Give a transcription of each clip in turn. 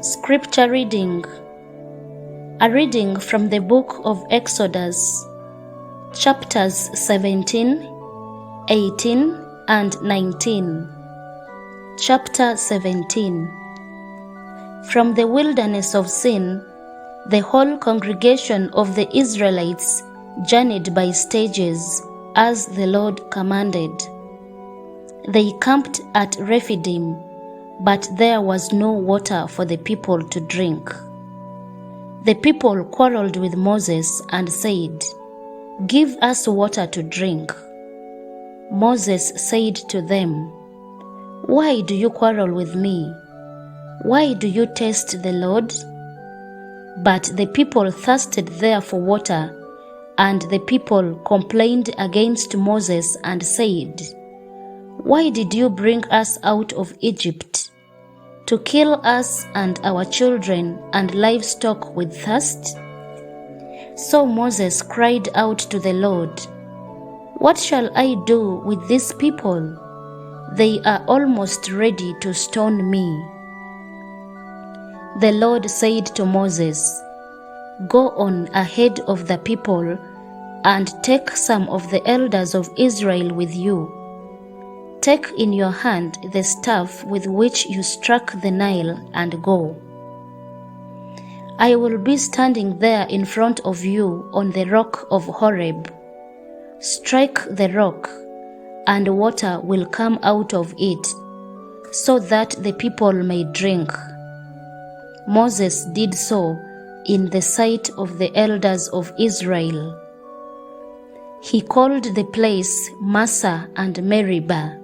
Scripture reading. A reading from the book of Exodus, chapters 17, 18, and 19. Chapter 17. From the wilderness of Sin, the whole congregation of the Israelites journeyed by stages, as the Lord commanded. They camped at Rephidim, but there was no water for the people to drink. The people quarreled with Moses and said, "Give us water to drink." Moses said to them, "Why do you quarrel with me? Why do you test the Lord?" But the people thirsted there for water, and the people complained against Moses and said, "Why did you bring us out of Egypt? To kill us and our children and livestock with thirst?" So Moses cried out to the Lord, "What shall I do with these people? They are almost ready to stone me." The Lord said to Moses, "Go on ahead of the people and take some of the elders of Israel with you. Take in your hand the staff with which you struck the Nile and go. I will be standing there in front of you on the rock of Horeb. Strike the rock, and water will come out of it, so that the people may drink." Moses did so in the sight of the elders of Israel. He called the place Massah and Meribah,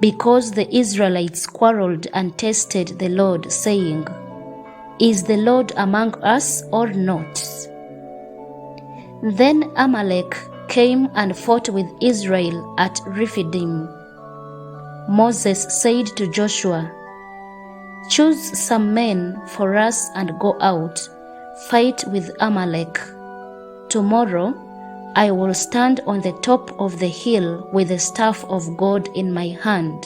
because the Israelites quarreled and tested the Lord, saying, "Is the Lord among us or not?" Then Amalek came and fought with Israel at Rephidim. Moses said to Joshua, "Choose some men for us and go out, fight with Amalek. Tomorrow I will stand on the top of the hill with the staff of God in my hand."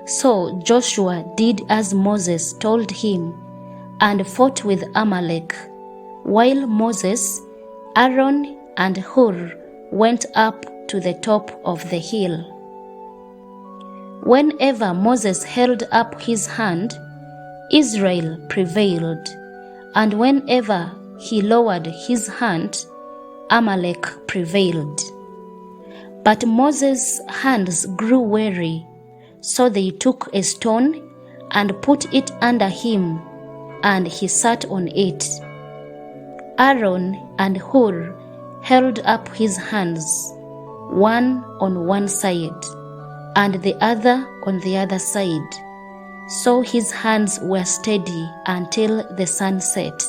So Joshua did as Moses told him and fought with Amalek, while Moses, Aaron, and Hur went up to the top of the hill. Whenever Moses held up his hand, Israel prevailed, and whenever he lowered his hand, Amalek prevailed. But Moses' hands grew weary, so they took a stone and put it under him, and he sat on it. Aaron and Hur held up his hands, one on one side, and the other on the other side, so his hands were steady until the sun set.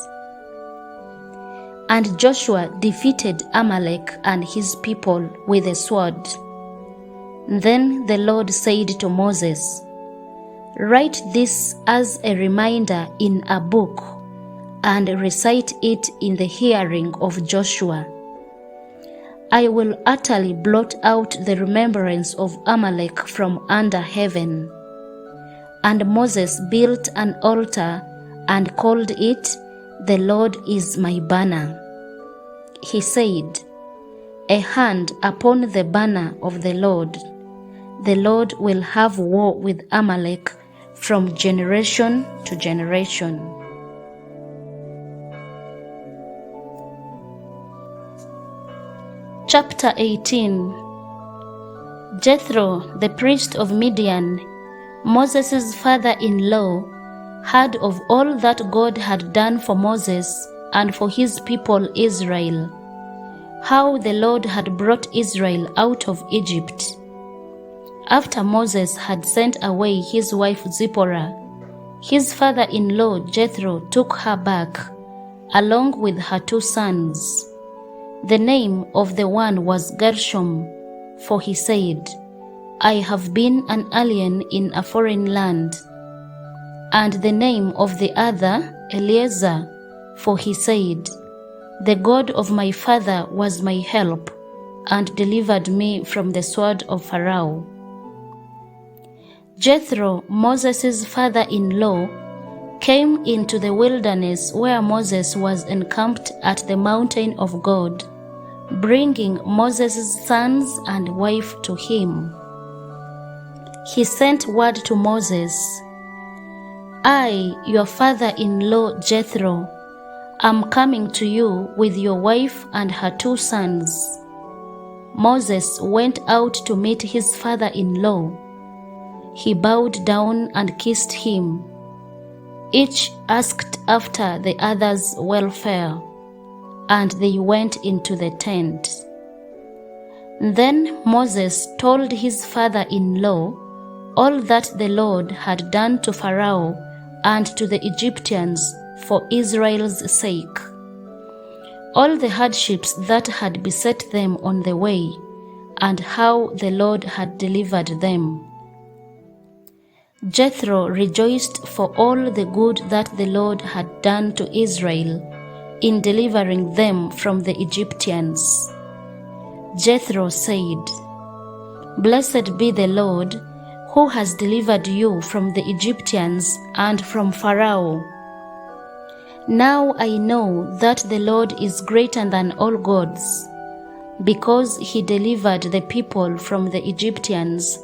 And Joshua defeated Amalek and his people with a sword. Then the Lord said to Moses, "Write this as a reminder in a book, and recite it in the hearing of Joshua. I will utterly blot out the remembrance of Amalek from under heaven." And Moses built an altar and called it, "The Lord is my banner." He said, "A hand upon the banner of the Lord. The Lord will have war with Amalek from generation to generation." Chapter 18. Jethro, the priest of Midian, Moses' father-in-law, heard of all that God had done for Moses and for his people Israel, how the Lord had brought Israel out of Egypt. After Moses had sent away his wife Zipporah, his father-in-law Jethro took her back, along with her 2 sons. The name of the one was Gershom, for he said, "I have been an alien in a foreign land." And the name of the other, Eleazar, for he said, "The God of my father was my help, and delivered me from the sword of Pharaoh." Jethro, Moses' father-in-law, came into the wilderness where Moses was encamped at the mountain of God, bringing Moses' sons and wife to him. He sent word to Moses, "I, your father-in-law Jethro, am coming to you with your wife and her 2 sons." Moses went out to meet his father-in-law. He bowed down and kissed him. Each asked after the other's welfare, and they went into the tent. Then Moses told his father-in-law all that the Lord had done to Pharaoh and to the Egyptians for Israel's sake, all the hardships that had beset them on the way, and how the Lord had delivered them. Jethro rejoiced for all the good that the Lord had done to Israel in delivering them from the Egyptians. Jethro said, "Blessed be the Lord, who has delivered you from the Egyptians and from Pharaoh. Now I know that the Lord is greater than all gods, because he delivered the people from the Egyptians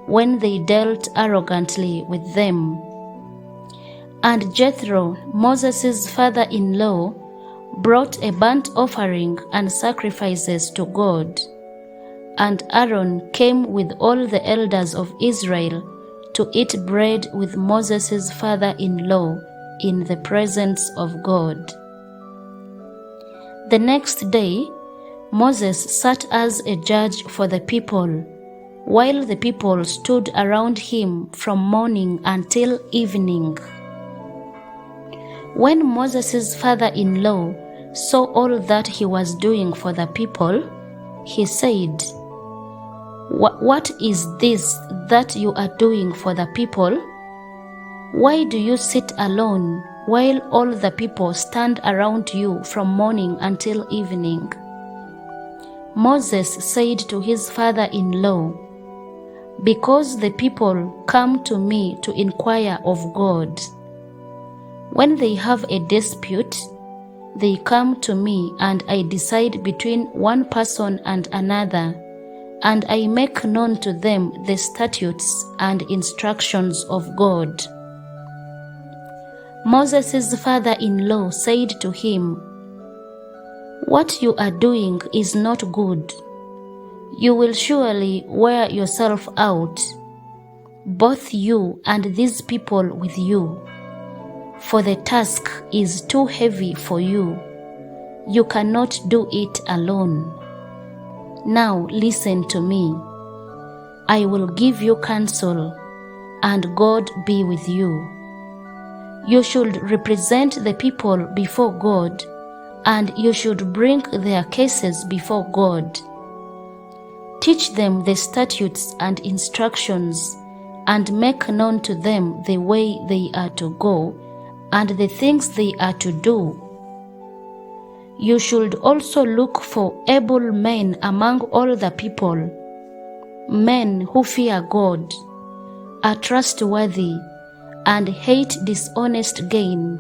when they dealt arrogantly with them." And Jethro, Moses' father-in-law, brought a burnt offering and sacrifices to God. And Aaron came with all the elders of Israel to eat bread with Moses' father-in-law in the presence of God. The next day, Moses sat as a judge for the people, while the people stood around him from morning until evening. When Moses' father-in-law saw all that he was doing for the people, he said, "What is this that you are doing for the people? Why do you sit alone while all the people stand around you from morning until evening?" Moses said to his father-in-law, "Because the people come to me to inquire of God. When they have a dispute, they come to me, and I decide between one person and another, and I make known to them the statutes and instructions of God." Moses' father-in-law said to him, "What you are doing is not good. You will surely wear yourself out, both you and these people with you, for the task is too heavy for you. You cannot do it alone. Now listen to me. I will give you counsel, and God be with you. You should represent the people before God, and you should bring their cases before God. Teach them the statutes and instructions, and make known to them the way they are to go, and the things they are to do. You should also look for able men among all the people, men who fear God, are trustworthy, and hate dishonest gain.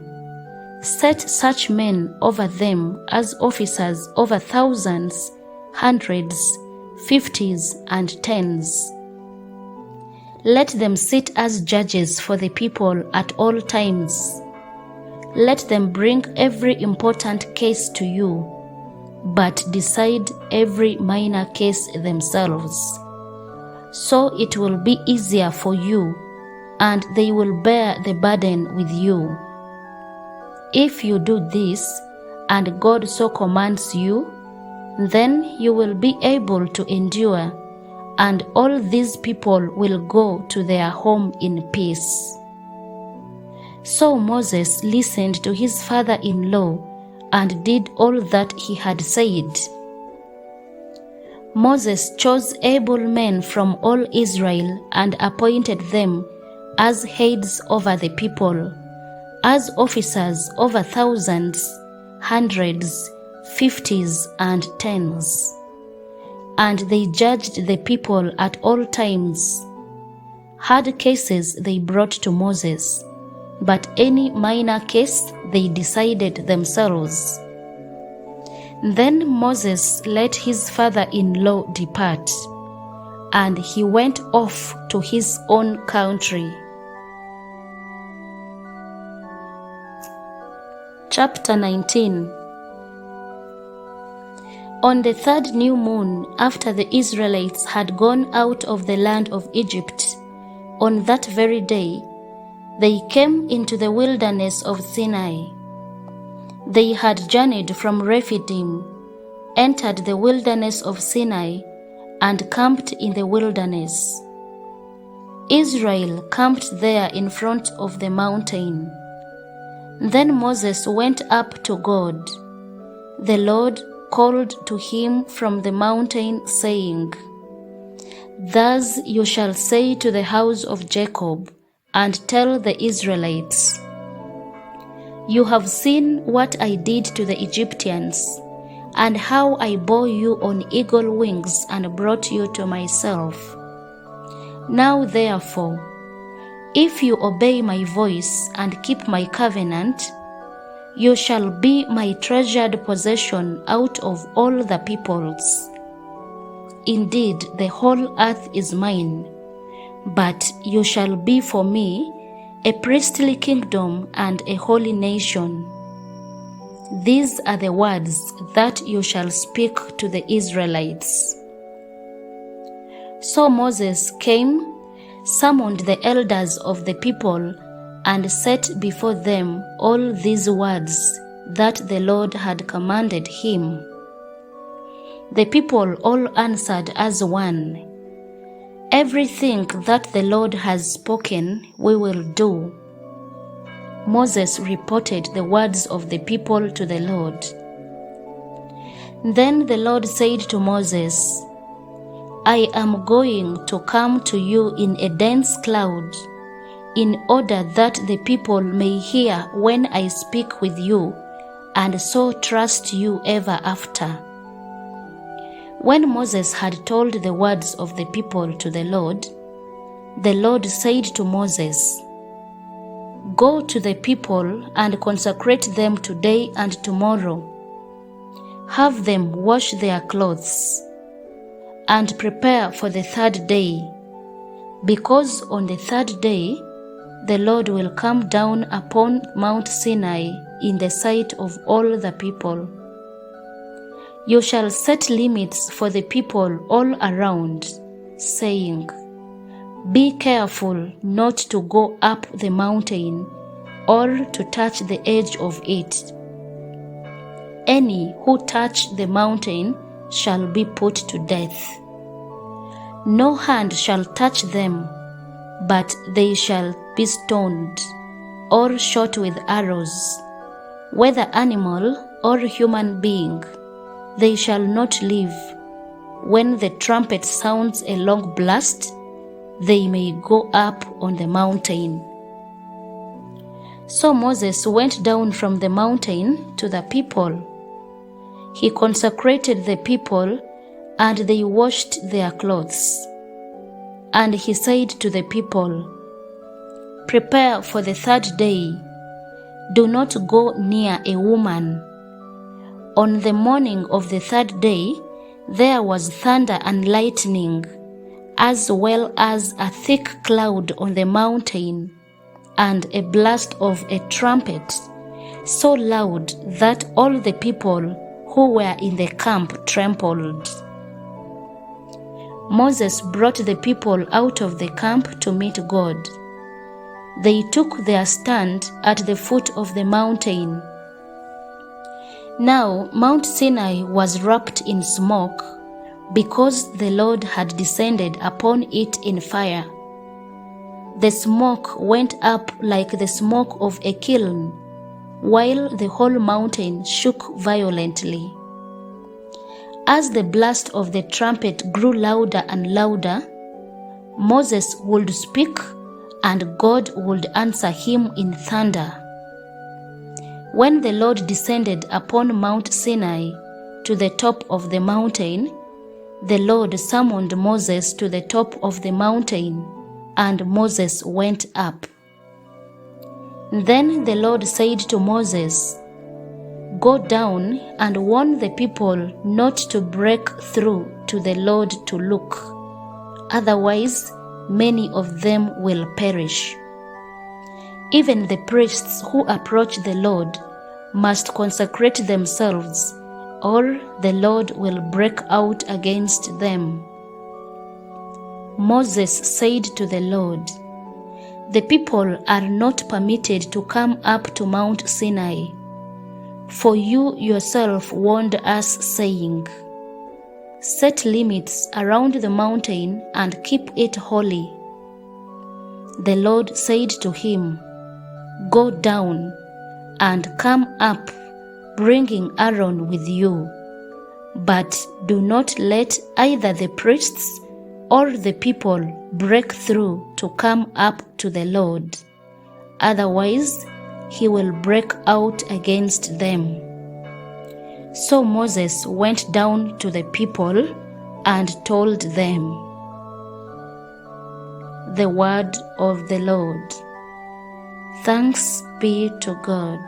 Set such men over them as officers over thousands, hundreds, fifties, and tens. Let them sit as judges for the people at all times. Let them bring every important case to you, but decide every minor case themselves. So it will be easier for you, and they will bear the burden with you. If you do this, and God so commands you, then you will be able to endure, and all these people will go to their home in peace." So Moses listened to his father-in-law and did all that he had said. Moses chose able men from all Israel and appointed them as heads over the people, as officers over thousands, hundreds, fifties, and tens. And they judged the people at all times. Hard cases they brought to Moses, but any minor case they decided themselves. Then Moses let his father-in-law depart, and he went off to his own country. Chapter 19. On the third new moon, after the Israelites had gone out of the land of Egypt, on that very day, they came into the wilderness of Sinai. They had journeyed from Rephidim, entered the wilderness of Sinai, and camped in the wilderness. Israel camped there in front of the mountain. Then Moses went up to God. The Lord called to him from the mountain, saying, "Thus you shall say to the house of Jacob, and tell the Israelites, you have seen what I did to the Egyptians, and how I bore you on eagle wings and brought you to myself. Now therefore, if you obey my voice and keep my covenant, you shall be my treasured possession out of all the peoples. Indeed, the whole earth is mine, but you shall be for me a priestly kingdom and a holy nation. These are the words that you shall speak to the Israelites." So Moses came, summoned the elders of the people, and set before them all these words that the Lord had commanded him. The people all answered as one, "Everything that the Lord has spoken, we will do." Moses reported the words of the people to the Lord. Then the Lord said to Moses, "I am going to come to you in a dense cloud, in order that the people may hear when I speak with you, and so trust you ever after." When Moses had told the words of the people to the Lord said to Moses, "Go to the people and consecrate them today and tomorrow. Have them wash their clothes, and prepare for the third day, because on the third day the Lord will come down upon Mount Sinai in the sight of all the people. You shall set limits for the people all around, saying, 'Be careful not to go up the mountain or to touch the edge of it. Any who touch the mountain shall be put to death. No hand shall touch them, but they shall be stoned or shot with arrows. Whether animal or human being, they shall not live. When the trumpet sounds a long blast, they may go up on the mountain." So Moses went down from the mountain to the people. He consecrated the people, and they washed their clothes. And he said to the people, "Prepare for the third day. Do not go near a woman." On the morning of the third day, there was thunder and lightning, as well as a thick cloud on the mountain, and a blast of a trumpet, so loud that all the people who were in the camp trembled. Moses brought the people out of the camp to meet God. They took their stand at the foot of the mountain. Now Mount Sinai was wrapped in smoke, because the Lord had descended upon it in fire. The smoke went up like the smoke of a kiln, while the whole mountain shook violently. As the blast of the trumpet grew louder and louder, Moses would speak, and God would answer him in thunder. When the Lord descended upon Mount Sinai to the top of the mountain, the Lord summoned Moses to the top of the mountain, and Moses went up. Then the Lord said to Moses, "Go down and warn the people not to break through to the Lord to look, otherwise many of them will perish. Even the priests who approach the Lord must consecrate themselves, or the Lord will break out against them." Moses said to the Lord, "The people are not permitted to come up to Mount Sinai, for you yourself warned us, saying, 'Set limits around the mountain and keep it holy.'" The Lord said to him, "Go down and come up, bringing Aaron with you, but do not let either the priests or the people break through to come up to the Lord, otherwise he will break out against them." So Moses went down to the people and told them. The word of the Lord. Thanks be to God.